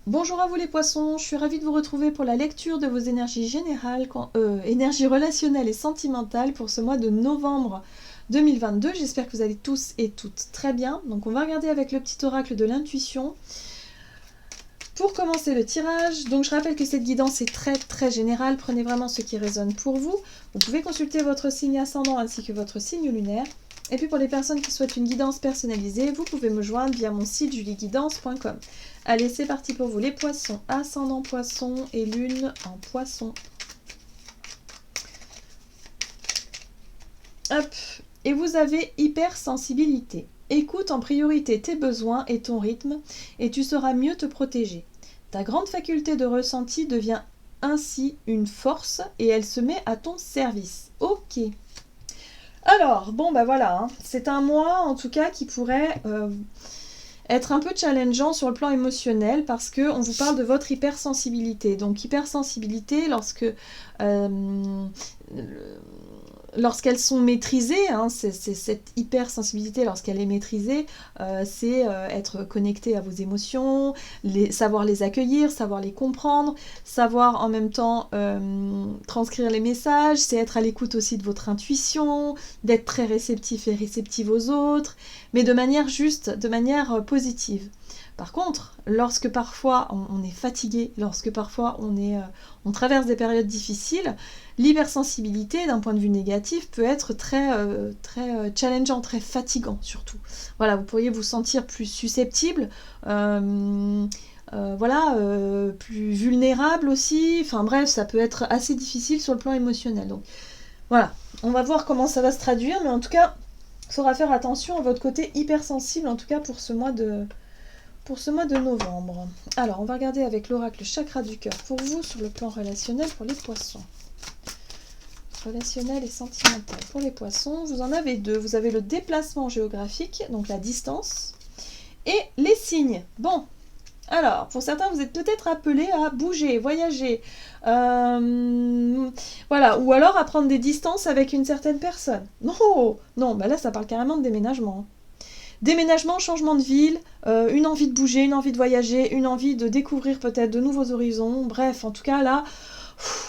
Bonjour à vous les poissons, je suis ravie de vous retrouver pour la lecture de vos énergies générales, énergies relationnelles et sentimentales pour ce mois de novembre 2022. J'espère que vous allez tous et toutes très bien. Donc on va regarder avec le petit oracle de l'intuition. Pour commencer le tirage, donc je rappelle que cette guidance est très générale, prenez vraiment ce qui résonne pour vous. Vous pouvez consulter votre signe ascendant ainsi que votre signe lunaire. Et puis pour les personnes qui souhaitent une guidance personnalisée, vous pouvez me joindre via mon site julieguidance.com. Allez, c'est parti pour vous les poissons, ascendant poisson et lune en poisson. Hop, et vous avez hypersensibilité. Écoute en priorité tes besoins et ton rythme et tu sauras mieux te protéger. Ta grande faculté de ressenti devient ainsi une force et elle se met à ton service. Ok. Alors, bon bah voilà, hein. C'est un mois en tout cas qui pourrait être un peu challengeant sur le plan émotionnel parce qu'on vous parle de votre hypersensibilité. Donc hypersensibilité lorsqu'elles sont maîtrisées, hein, c'est cette hypersensibilité lorsqu'elle est maîtrisée, c'est être connecté à vos émotions, savoir les accueillir, savoir les comprendre, savoir en même temps transcrire les messages, c'est être à l'écoute aussi de votre intuition, d'être très réceptif et réceptive aux autres, mais de manière juste, de manière positive. Par contre, lorsque parfois on est fatigué, lorsque parfois on traverse des périodes difficiles, l'hypersensibilité d'un point de vue négatif peut être très challengeant, très fatigant surtout. Voilà, vous pourriez vous sentir plus susceptible, plus vulnérable aussi. Enfin bref, ça peut être assez difficile sur le plan émotionnel. Donc voilà, on va voir comment ça va se traduire, mais en tout cas, il faudra faire attention à votre côté hypersensible, en tout cas pour ce mois de novembre. Alors, on va regarder avec l'oracle chakra du cœur pour vous sur le plan relationnel pour les poissons. Relationnel et sentimental pour les poissons. Vous en avez deux. Vous avez le déplacement géographique, donc la distance, et les signes. Bon, alors, pour certains, vous êtes peut-être appelés à bouger, voyager, voilà, ou alors à prendre des distances avec une certaine personne. Non, bah là, ça parle carrément de déménagement. Déménagement, changement de ville, une envie de bouger, une envie de voyager, une envie de découvrir peut-être de nouveaux horizons. Bref, en tout cas, là,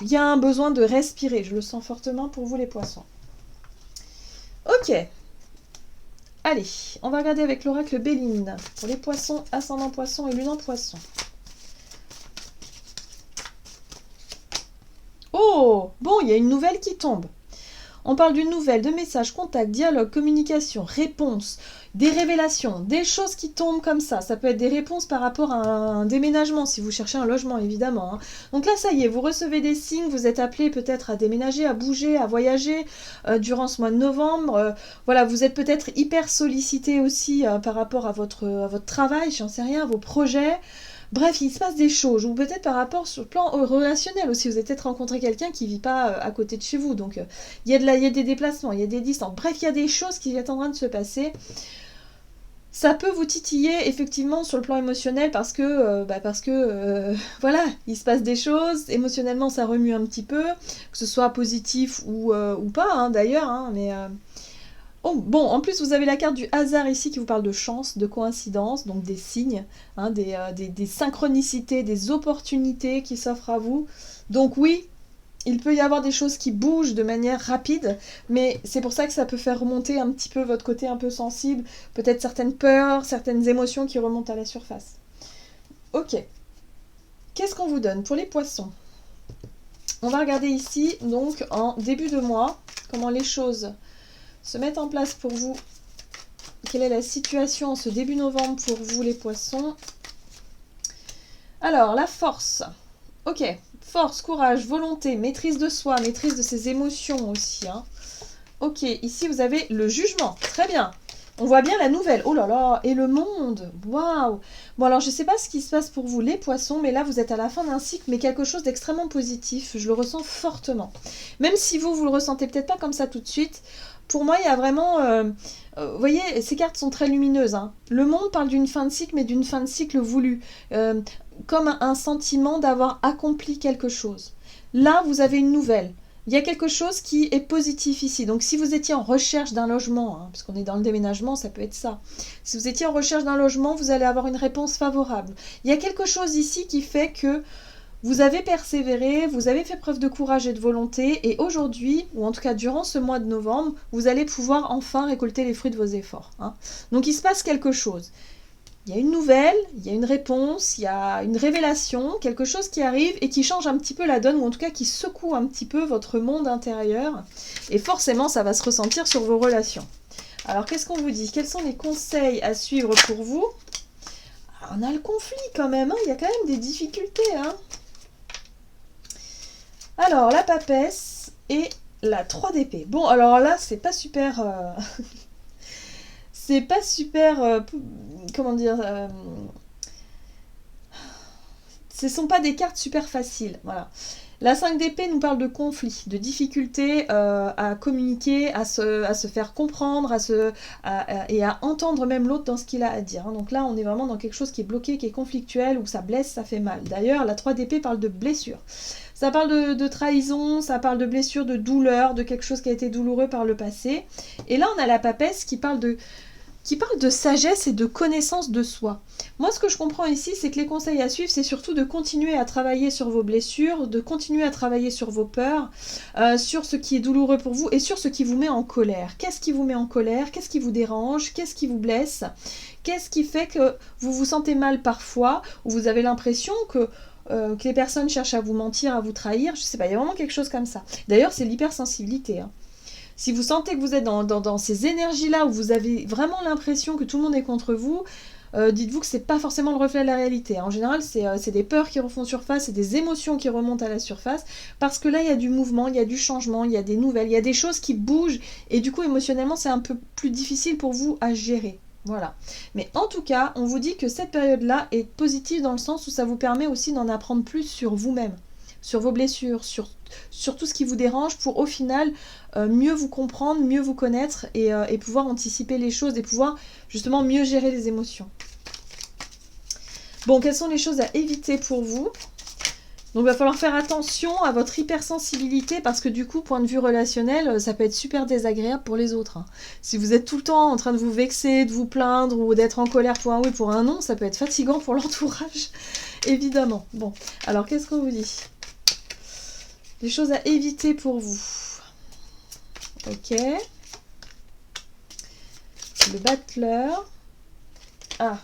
il y a un besoin de respirer. Je le sens fortement pour vous les poissons. Ok. Allez, on va regarder avec l'oracle Béline pour les poissons, ascendant poisson et lune en poisson. Oh, bon, il y a une nouvelle qui tombe. On parle d'une nouvelle, de messages, contacts, dialogue, communication, réponse, des révélations, des choses qui tombent comme ça. Ça peut être des réponses par rapport à un déménagement, si vous cherchez un logement, évidemment. Hein. Donc là, ça y est, vous recevez des signes, vous êtes appelé peut-être à déménager, à bouger, à voyager durant ce mois de novembre. Voilà, vous êtes peut-être hyper sollicité aussi par rapport à votre travail, j'en sais rien, à vos projets. Bref, il se passe des choses, ou peut-être par rapport sur le plan relationnel aussi, vous avez peut-être rencontré quelqu'un qui ne vit pas à côté de chez vous, donc il y a des déplacements, il y a des distances, bref, il y a des choses qui sont en train de se passer. Ça peut vous titiller effectivement sur le plan émotionnel parce que voilà, il se passe des choses, émotionnellement ça remue un petit peu, que ce soit positif ou pas hein, d'ailleurs, hein, mais... Oh, bon, en plus, vous avez la carte du hasard ici qui vous parle de chance, de coïncidence, donc des signes, hein, des synchronicités, des opportunités qui s'offrent à vous. Donc oui, il peut y avoir des choses qui bougent de manière rapide, mais c'est pour ça que ça peut faire remonter un petit peu votre côté un peu sensible, peut-être certaines peurs, certaines émotions qui remontent à la surface. Ok, qu'est-ce qu'on vous donne pour les poissons? On va regarder ici, donc en début de mois, comment les choses se mettent en place pour vous. Quelle est la situation en ce début novembre pour vous les poissons? Alors, la force. Ok, force, courage, volonté, maîtrise de soi, maîtrise de ses émotions aussi. Hein. Ok, ici vous avez le jugement. Très bien. On voit bien la nouvelle. Oh là là, et le monde. Waouh. Bon alors je ne sais pas ce qui se passe pour vous les poissons, mais là vous êtes à la fin d'un cycle, mais quelque chose d'extrêmement positif. Je le ressens fortement. Même si vous le ressentez peut-être pas comme ça tout de suite, pour moi il y a vraiment... vous voyez, ces cartes sont très lumineuses. Hein. Le monde parle d'une fin de cycle, mais d'une fin de cycle voulue. Comme un sentiment d'avoir accompli quelque chose. Là, vous avez une nouvelle. Il y a quelque chose qui est positif ici. Donc si vous étiez en recherche d'un logement, hein, parce qu'on est dans le déménagement, ça peut être ça. Si vous étiez en recherche d'un logement, vous allez avoir une réponse favorable. Il y a quelque chose ici qui fait que vous avez persévéré, vous avez fait preuve de courage et de volonté, et aujourd'hui, ou en tout cas durant ce mois de novembre, vous allez pouvoir enfin récolter les fruits de vos efforts. Hein. Donc il se passe quelque chose. Il y a une nouvelle, il y a une réponse, il y a une révélation, quelque chose qui arrive et qui change un petit peu la donne, ou en tout cas qui secoue un petit peu votre monde intérieur. Et forcément, ça va se ressentir sur vos relations. Alors, qu'est-ce qu'on vous dit? Quels sont les conseils à suivre pour vous? Alors, on a le conflit quand même, hein, il y a quand même des difficultés. Hein. Alors, la papesse et la 3 d'épée. Bon, alors là, c'est pas super... c'est pas super... comment dire ce sont pas des cartes super faciles, voilà. La 5 d'épée nous parle de conflit, de difficulté à communiquer, à se faire comprendre, et à entendre même l'autre dans ce qu'il a à dire. Hein. Donc là, on est vraiment dans quelque chose qui est bloqué, qui est conflictuel, où ça blesse, ça fait mal. D'ailleurs, la 3 d'épée parle de blessure. Ça parle de trahison, ça parle de blessure, de douleur, de quelque chose qui a été douloureux par le passé. Et là, on a la papesse qui parle de sagesse et de connaissance de soi. Moi, ce que je comprends ici, c'est que les conseils à suivre, c'est surtout de continuer à travailler sur vos blessures, de continuer à travailler sur vos peurs, sur ce qui est douloureux pour vous et sur ce qui vous met en colère. Qu'est-ce qui vous met en colère? Qu'est-ce qui vous dérange? Qu'est-ce qui vous blesse? Qu'est-ce qui fait que vous vous sentez mal parfois, ou vous avez l'impression que les personnes cherchent à vous mentir, à vous trahir? Je sais pas, il y a vraiment quelque chose comme ça. D'ailleurs, c'est l'hypersensibilité, hein. Si vous sentez que vous êtes dans ces énergies-là où vous avez vraiment l'impression que tout le monde est contre vous, dites-vous que c'est pas forcément le reflet de la réalité. En général, c'est des peurs qui refont surface, c'est des émotions qui remontent à la surface, parce que là, il y a du mouvement, il y a du changement, il y a des nouvelles, il y a des choses qui bougent, et du coup, émotionnellement, c'est un peu plus difficile pour vous à gérer. Voilà. Mais en tout cas, on vous dit que cette période-là est positive dans le sens où ça vous permet aussi d'en apprendre plus sur vous-même, sur vos blessures, sur tout ce qui vous dérange, pour au final mieux vous comprendre, mieux vous connaître et pouvoir anticiper les choses et pouvoir justement mieux gérer les émotions. Bon, quelles sont les choses à éviter pour vous? Donc il va falloir faire attention à votre hypersensibilité, parce que du coup, point de vue relationnel, ça peut être super désagréable pour les autres. Hein. Si vous êtes tout le temps en train de vous vexer, de vous plaindre ou d'être en colère pour un oui, pour un non, ça peut être fatigant pour l'entourage, évidemment. Bon, alors qu'est-ce qu'on vous dit? Les choses à éviter pour vous. Ok. Le battleur. Ah.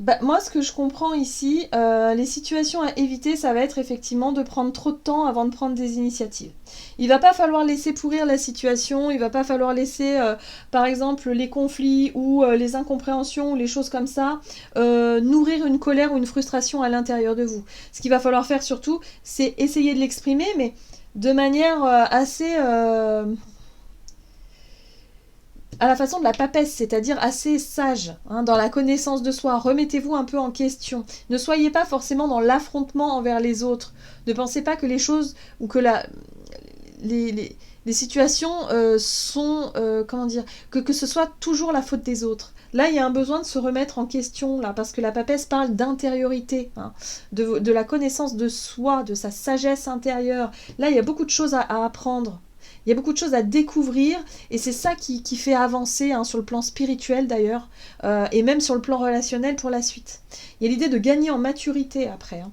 Bah, moi, ce que je comprends ici, les situations à éviter, ça va être effectivement de prendre trop de temps avant de prendre des initiatives. Il va pas falloir laisser pourrir la situation, il va pas falloir laisser, par exemple, les conflits ou les incompréhensions ou les choses comme ça, nourrir une colère ou une frustration à l'intérieur de vous. Ce qu'il va falloir faire surtout, c'est essayer de l'exprimer, mais de manière assez... à la façon de la papesse, c'est-à-dire assez sage, hein, dans la connaissance de soi. Remettez-vous un peu en question. Ne soyez pas forcément dans l'affrontement envers les autres. Ne pensez pas que les choses, ou que les situations sont, comment dire, que ce soit toujours la faute des autres. Là, il y a un besoin de se remettre en question, là, parce que la papesse parle d'intériorité, hein, de la connaissance de soi, de sa sagesse intérieure. Là, il y a beaucoup de choses à apprendre. Il y a beaucoup de choses à découvrir, et c'est ça qui fait avancer, hein, sur le plan spirituel d'ailleurs, et même sur le plan relationnel pour la suite. Il y a l'idée de gagner en maturité après. Hein.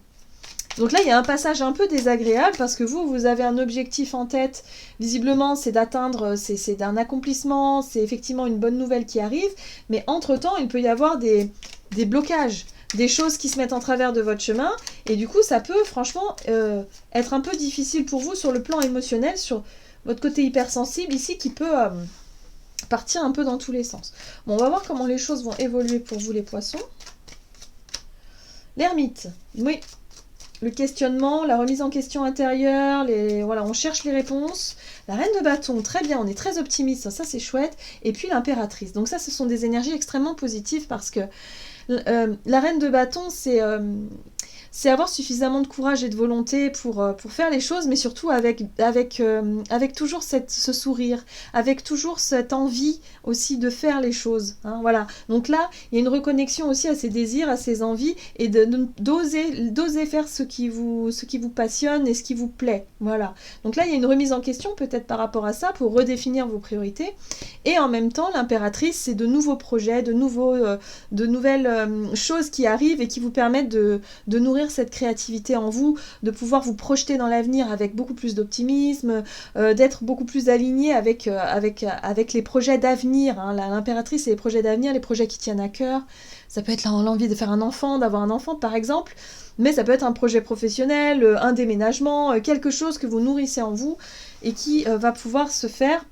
Donc là, il y a un passage un peu désagréable, parce que vous avez un objectif en tête, visiblement c'est d'atteindre, c'est d'un accomplissement, c'est effectivement une bonne nouvelle qui arrive, mais entre-temps, il peut y avoir des blocages, des choses qui se mettent en travers de votre chemin, et du coup, ça peut franchement être un peu difficile pour vous sur le plan émotionnel, sur votre côté hypersensible ici qui peut partir un peu dans tous les sens. Bon, on va voir comment les choses vont évoluer pour vous les poissons. L'ermite, oui. Le questionnement, la remise en question intérieure, voilà, on cherche les réponses. La reine de bâton, très bien, on est très optimiste, ça c'est chouette. Et puis l'impératrice. Donc ça, ce sont des énergies extrêmement positives, parce que la reine de bâton, c'est... c'est avoir suffisamment de courage et de volonté pour faire les choses, mais surtout avec toujours ce sourire, avec toujours cette envie aussi de faire les choses. Hein, voilà. Donc là, il y a une reconnexion aussi à ses désirs, à ses envies, et d'oser faire ce qui vous passionne et ce qui vous plaît. Voilà. Donc là, il y a une remise en question peut-être par rapport à ça pour redéfinir vos priorités. Et en même temps, l'impératrice, c'est de nouveaux projets, de nouvelles choses qui arrivent et qui vous permettent de nourrir cette créativité en vous, de pouvoir vous projeter dans l'avenir avec beaucoup plus d'optimisme, d'être beaucoup plus aligné avec les projets d'avenir. Hein. L'impératrice, c'est les projets d'avenir, les projets qui tiennent à cœur. Ça peut être l'envie de faire un enfant, d'avoir un enfant par exemple, mais ça peut être un projet professionnel, un déménagement, quelque chose que vous nourrissez en vous et qui va pouvoir se faire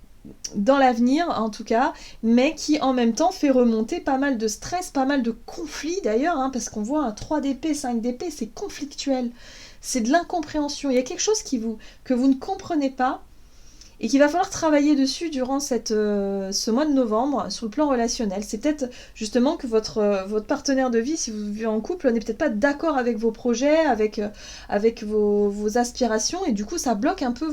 dans l'avenir en tout cas, mais qui en même temps fait remonter pas mal de stress, pas mal de conflits d'ailleurs, hein, parce qu'on voit un 3 d'épée, 5 d'épée, c'est conflictuel, c'est de l'incompréhension, il y a quelque chose que vous ne comprenez pas et qu'il va falloir travailler dessus durant ce mois de novembre sur le plan relationnel. C'est peut-être justement que votre partenaire de vie, si vous vivez en couple, n'est peut-être pas d'accord avec vos projets, avec vos aspirations, et du coup ça bloque un peu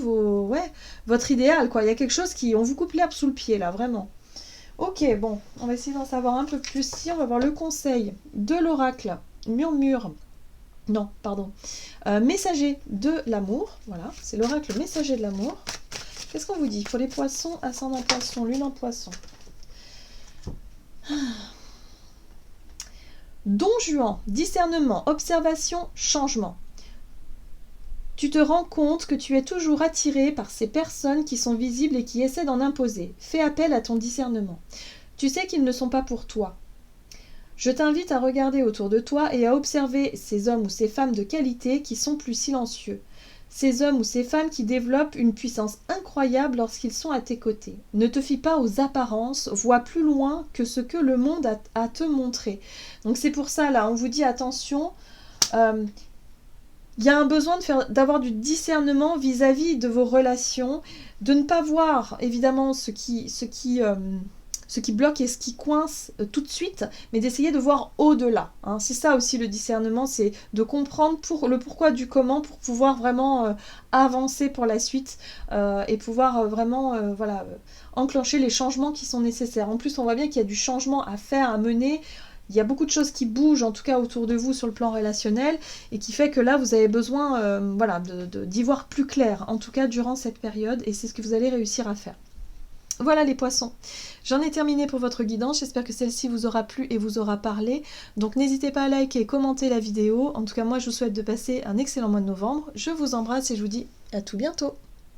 votre idéal, quoi. Il y a quelque chose on vous coupe l'herbe sous le pied là, vraiment. Ok, bon, on va essayer d'en savoir un peu plus. Si on va voir le conseil de l'oracle, messager de l'amour, voilà, c'est l'oracle messager de l'amour. Qu'est-ce qu'on vous dit pour les poissons, ascendant poisson, lune en poisson? Don Juan, discernement, observation, changement. Tu te rends compte que tu es toujours attiré par ces personnes qui sont visibles et qui essaient d'en imposer. Fais appel à ton discernement. Tu sais qu'ils ne sont pas pour toi. Je t'invite à regarder autour de toi et à observer ces hommes ou ces femmes de qualité qui sont plus silencieux. Ces hommes ou ces femmes qui développent une puissance incroyable lorsqu'ils sont à tes côtés. Ne te fie pas aux apparences, vois plus loin que ce que le monde a à te montrer. Donc c'est pour ça, là, on vous dit attention, il y a un besoin d'avoir du discernement vis-à-vis de vos relations, de ne pas voir, évidemment, ce qui bloque et ce qui coince tout de suite, mais d'essayer de voir au-delà. Hein. C'est ça aussi le discernement, c'est de comprendre le pourquoi du comment pour pouvoir vraiment avancer pour la suite et pouvoir vraiment enclencher les changements qui sont nécessaires. En plus, on voit bien qu'il y a du changement à faire, à mener. Il y a beaucoup de choses qui bougent, en tout cas autour de vous sur le plan relationnel, et qui fait que là, vous avez besoin d'y voir plus clair, en tout cas durant cette période, et c'est ce que vous allez réussir à faire. Voilà les poissons, j'en ai terminé pour votre guidance, j'espère que celle-ci vous aura plu et vous aura parlé, donc n'hésitez pas à liker et commenter la vidéo, en tout cas moi je vous souhaite de passer un excellent mois de novembre, je vous embrasse et je vous dis à tout bientôt.